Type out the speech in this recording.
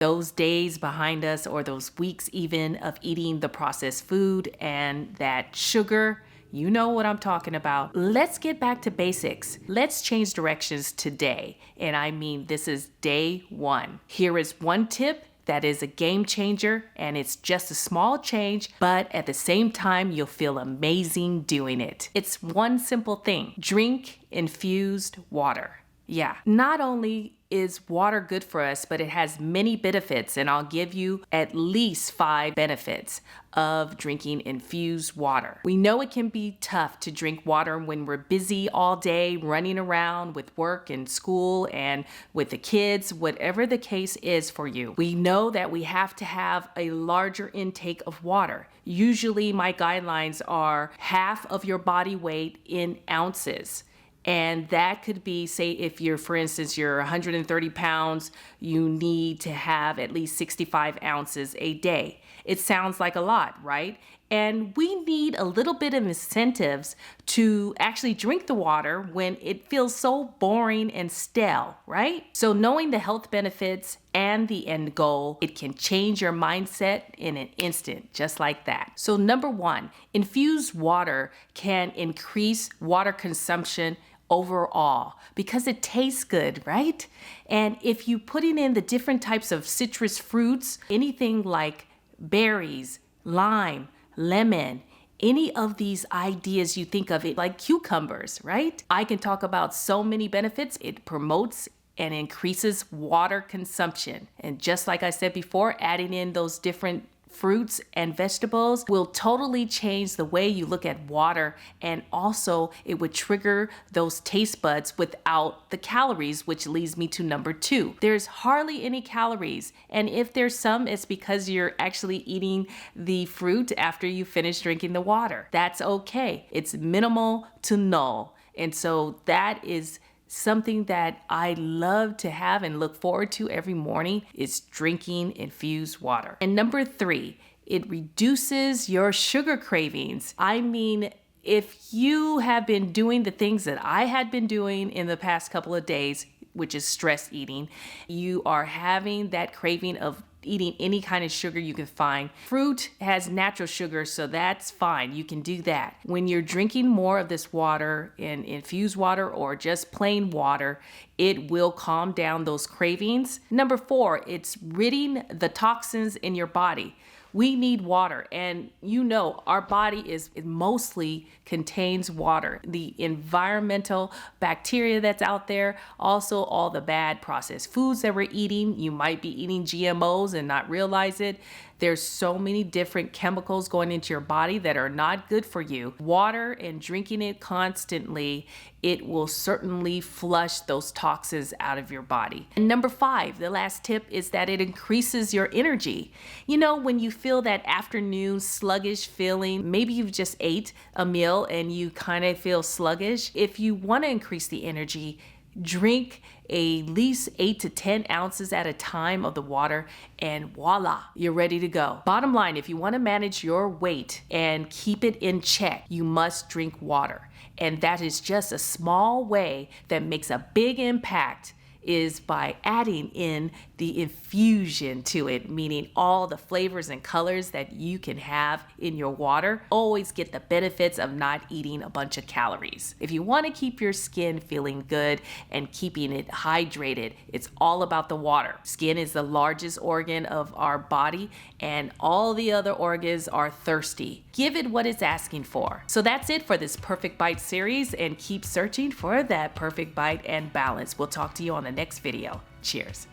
those days behind us, or those weeks even, of eating the processed food and that sugar. You know what I'm talking about. Let's get back to basics. Let's change directions today. And I mean, this is day one. Here is one tip that is a game changer, and it's just a small change, but at the same time, you'll feel amazing doing it. It's one simple thing. Drink infused water. Yeah, not only is water good for us, but it has many benefits, and I'll give you at least 5 benefits of drinking infused water. We know it can be tough to drink water when we're busy all day, running around with work and school and with the kids, whatever the case is for you. We know that we have to have a larger intake of water. Usually my guidelines are half of your body weight in ounces. And that could be, say, if you're, for instance, you're 130 pounds, you need to have at least 65 ounces a day. It sounds like a lot, right? And we need a little bit of incentives to actually drink the water when it feels so boring and stale, right? So knowing the health benefits and the end goal, it can change your mindset in an instant, just like that. So number 1, infused water can increase water consumption overall because it tastes good, right? And if you putting in the different types of citrus fruits, anything like berries, lime, lemon, any of these ideas you think of it, like cucumbers, right? I can talk about so many benefits. It promotes and increases water consumption. And just like I said before, adding in those different fruits and vegetables will totally change the way you look at water, and also it would trigger those taste buds without the calories, which leads me to number 2. There's hardly any calories, and if there's some, it's because you're actually eating the fruit after you finish drinking the water. That's okay. It's minimal to null, and so that is something that I love to have and look forward to every morning is drinking infused water. And number 3, it reduces your sugar cravings. I mean, if you have been doing the things that I had been doing in the past couple of days, which is stress eating, you are having that craving of eating any kind of sugar you can find. Fruit has natural sugar, so that's fine. You can do that. When you're drinking more of this water, in infused water or just plain water, it will calm down those cravings. Number 4, it's ridding the toxins in your body. We need water, and you know our body it mostly contains water. The environmental bacteria that's out there, also all the bad processed foods that we're eating. You might be eating GMOs and not realize it. There's so many different chemicals going into your body that are not good for you. Water and drinking it constantly, it will certainly flush those toxins out of your body. And number 5, the last tip, is that it increases your energy. You know, when you feel that afternoon sluggish feeling, maybe you've just ate a meal and you kind of feel sluggish. If you want to increase the energy, drink at least 8 to 10 ounces at a time of the water, and voila, you're ready to go. Bottom line, if you want to manage your weight and keep it in check, you must drink water. And that is just a small way that makes a big impact, is by adding in the infusion to it, meaning all the flavors and colors that you can have in your water. Always get the benefits of not eating a bunch of calories. If you want to keep your skin feeling good and keeping it hydrated, it's all about the water. Skin is the largest organ of our body, and all the other organs are thirsty. Give it what it's asking for. So that's it for this Perfect Bite series, and keep searching for that perfect bite and balance. We'll talk to you on the next video. Cheers.